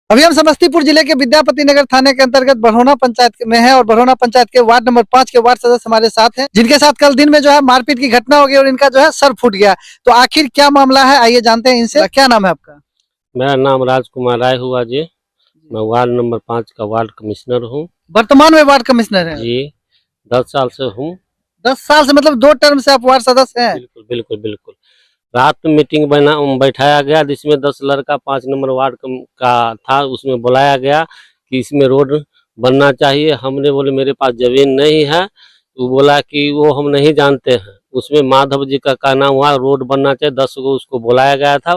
अभी हम समस्तीपुर जिले के विद्यापति नगर थाने के अंतर्गत बरहोना पंचायत में है और बरहोना पंचायत के वार्ड नंबर 5 के वार्ड सदस्य हमारे साथ हैं, जिनके साथ कल दिन में जो है मारपीट की घटना हो गई और इनका जो है सर फूट गया। तो आखिर क्या मामला है, आइए जानते हैं इनसे। क्या नाम है आपका? मेरा नाम राजकुमार राय हुआ जी। मैं वार्ड नंबर 5 का वार्ड कमिश्नर हूँ। वर्तमान में वार्ड कमिश्नर है जी, 10 साल से हूँ। 10 साल से, मतलब 2 टर्म से आप वार्ड सदस्य हैं? बिल्कुल बिल्कुल बिल्कुल। रात में मीटिंग बैठाया गया जिसमें 10 लड़का 5 नंबर वार्ड का था। उसमें बुलाया गया कि इसमें रोड बनना चाहिए। हमने बोले मेरे पास जमीन नहीं है। तो बोला कि वो हम नहीं जानते हैं। उसमें माधव जी का कहना हुआ रोड बनना चाहिए। 10 को उसको बुलाया गया था।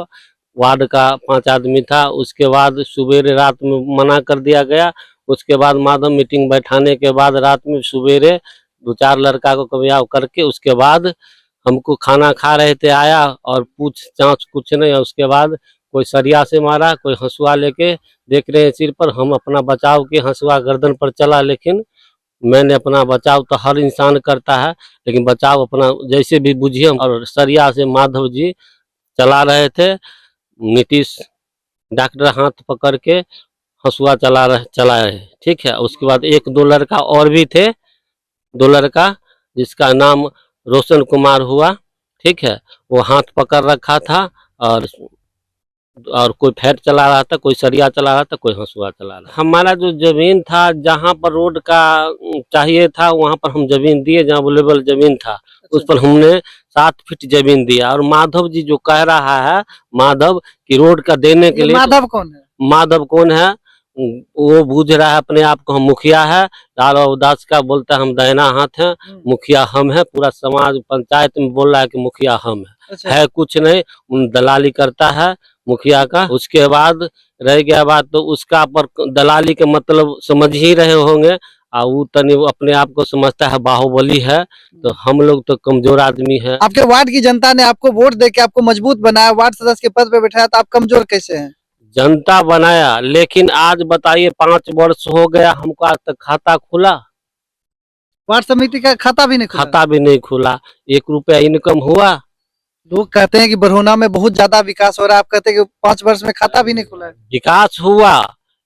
वार्ड का 5 आदमी था। उसके बाद सुबेरे रात में मना कर दिया गया। उसके बाद माधव मीटिंग बैठाने के बाद रात में सुबेरे 2-4 लड़का को कब्जा करके उसके बाद हमको खाना खा रहे थे आया और पूछ जांच कुछ नहीं। उसके बाद कोई सरिया से मारा, कोई हंसुआ लेके देख रहे हैं सिर पर। हम अपना बचाव के हंसुआ गर्दन पर चला, लेकिन मैंने अपना बचाव तो हर इंसान करता है, लेकिन बचाव अपना जैसे भी बुझिए। और सरिया से माधव जी चला रहे थे। नीतीश डॉक्टर हाथ पकड़ के हंसुआ चला रहे, ठीक है। उसके बाद 1-2 लड़का और भी थे, 2 लड़का जिसका नाम रोशन कुमार हुआ, ठीक है। वो हाथ पकड़ रखा था और कोई फैट चला रहा था, कोई सरिया चला रहा था, कोई हंसुआ चला रहा था। हमारा जो जमीन था, जहाँ पर रोड का चाहिए था वहाँ पर हम जमीन दिए, जहाँ अवेलेबल जमीन था उस पर हमने 7 फीट जमीन दिया। और माधव जी जो कह रहा है, माधव की रोड का देने के लिए। माधव कौन है? माधव कौन है वो बूझ रहा है अपने आप को। हम मुखिया है, लाल दास का बोलता है हम दाहिना हाथ है, मुखिया हम है। पूरा समाज पंचायत में बोल रहा है कि मुखिया हम है। अच्छा। है कुछ नहीं, दलाली करता है मुखिया का। उसके बाद रह गया बात, तो उसका पर दलाली के मतलब समझ ही रहे होंगे। वो तनी अपने आप को समझता है बाहुबली है, तो हम लोग तो कमजोर आदमी है। आपके वार्ड की जनता ने आपको वोट देके आपको मजबूत बनाया, वार्ड सदस्य के पद पे बैठाया, तो आप कमजोर कैसे हैं? जनता बनाया, लेकिन आज बताइए 5 वर्ष हो गया हमको आज तक खाता खुला? वार्ड समिति का खाता भी नहीं खुला? खाता भी नहीं खुला। 1 रुपया इनकम हुआ? लोग कहते हैं कि बरहोना में बहुत ज्यादा विकास हो रहा है, आप कहते हैं कि 5 वर्ष में खाता भी नहीं खुला है। विकास हुआ,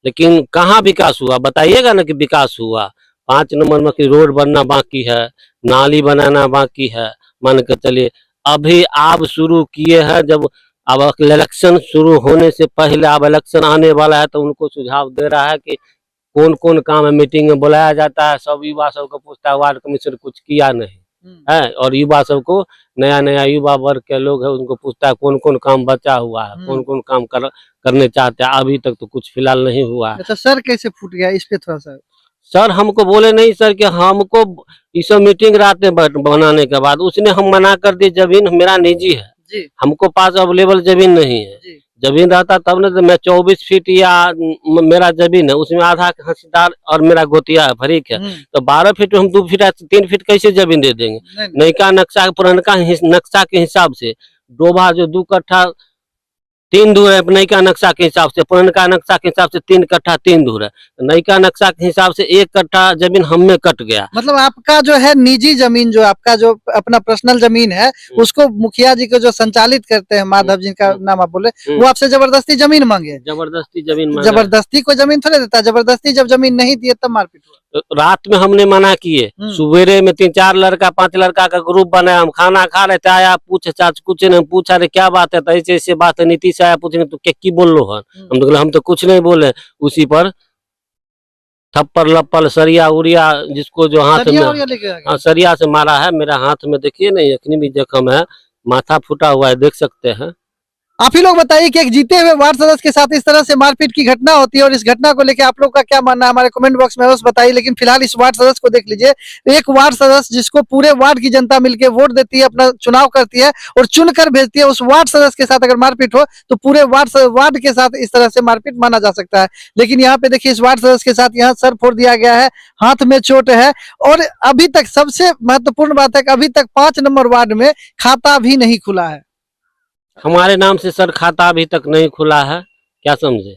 लेकिन कहाँ विकास हुआ बताइएगा ना कि विकास हुआ। 5 नंबर में कि रोड बनना बाकी है, नाली बनाना बाकी है। मान के चलिए अभी आप शुरू किए हैं, जब अब इलेक्शन शुरू होने से पहले, अब इलेक्शन आने वाला है तो उनको सुझाव दे रहा है कि कौन कौन काम है। मीटिंग में बुलाया जाता है, सब युवा सबको पूछता है, वार्ड कमिश्नर कुछ किया नहीं है। और युवा सबको, नया नया युवा वर्ग के लोग है, उनको पूछता है कौन कौन काम बचा हुआ है, कौन कौन काम करने चाहते हैं। अभी तक तो कुछ फिलहाल नहीं हुआ है। अच्छा, सर कैसे फूट गया, इस पे थोड़ा सा। सर हमको बोले नहीं सर कि हमको इस मीटिंग रात में बनाने के बाद उसने हम मना कर दी। जमीन मेरा निजी है जी। हमको पास अवेलेबल जमीन नहीं है जी। जमीन रहता तब ना, तो मैं 24 फीट या मेरा जमीन है, उसमें आधा हंसीदार और मेरा गोतिया है फरीक है। तो 12 फीट में हम 2 फीट 3 फीट कैसे जमीन दे देंगे? नयका नक्शा पुरानका नक्शा के हिसाब से डोभा जो 2 कट्ठा 3 धूर है, नयका नक्शा के हिसाब से। पुरानका नक्शा के हिसाब से 3 कट्ठा 3 धूर है। नयका नक्शा के हिसाब से 1 कट्ठा जमीन हम में कट गया। मतलब आपका जो है निजी जमीन, जो आपका जो अपना पर्सनल जमीन है, उसको मुखिया जी को जो संचालित करते हैं, माधव जी का नाम आप बोले, वो आपसे जबरदस्ती जमीन मांगे? जबरदस्ती जमीन? जबरदस्ती को जमीन थोड़े देता है, जबरदस्ती जब जमीन नहीं दिए तब मारपीट हुआ। तो रात में हमने मना किए। सुबेरे में 3-4 लड़का 5 लड़का का ग्रुप बनाया, हम खाना खा रहे थे। आया पूछे चाच कुछ नहीं, पूछा रे क्या बात है, तो ऐसे ऐसे बात है। नीतीश आया पूछने तो क्या बोल लो है? हम तो कुछ नहीं बोले। उसी पर थप्पड़ लप्पड़ सरिया उरिया जिसको जो हाथ में सरिया से मारा है। मेरा हाथ में देखिए नहीं, अखनी भी जख्म है, माथा फूटा हुआ है, देख सकते हैं। आप ही लोग बताइए कि एक जीते हुए वार्ड सदस्य के साथ इस तरह से मारपीट की घटना होती है, और इस घटना को लेकर आप लोग का क्या मानना है, हमारे कमेंट बॉक्स में अवश्य बताइए। लेकिन फिलहाल इस वार्ड सदस्य को देख लीजिए, एक वार्ड सदस्य जिसको पूरे वार्ड की जनता मिलकर वोट देती है, अपना चुनाव करती है और चुनकर भेजती है, उस वार्ड सदस्य के साथ अगर मारपीट हो तो पूरे वार्ड के साथ इस तरह से मारपीट माना जा सकता है। लेकिन यहाँ पे देखिए, इस वार्ड सदस्य के साथ यहाँ सर फोड़ दिया गया है, हाथ में चोट है, और अभी तक सबसे महत्वपूर्ण बात है कि अभी तक 5 नंबर वार्ड में खाता भी नहीं खुला है। हमारे नाम से सर खाता अभी तक नहीं खुला है, क्या समझे?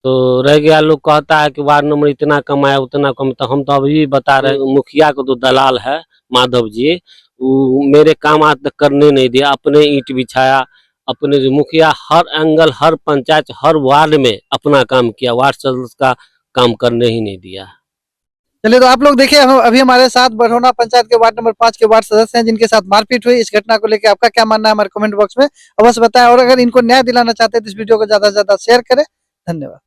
तो रह गया, लोग कहता है कि वार्ड नंबर इतना कम आया उतना कम। तो हम तो अभी बता रहे हैं, मुखिया को तो दलाल है माधव जी, वो मेरे काम आज तक करने नहीं दिया। अपने ईंट बिछाया, अपने जो मुखिया हर एंगल, हर पंचायत, हर वार्ड में अपना काम किया, वार्ड सदस्य का काम करने ही नहीं दिया। चलिए, तो आप लोग देखिए, अभी हमारे साथ बरहोना पंचायत के वार्ड नंबर 5 के वार्ड सदस्य हैं जिनके साथ मारपीट हुई। इस घटना को लेकर आपका क्या मानना है हमारे कमेंट बॉक्स में अवश्य बताएं, और अगर इनको न्याय दिलाना चाहते हैं तो इस वीडियो को ज्यादा से ज्यादा शेयर करें। धन्यवाद।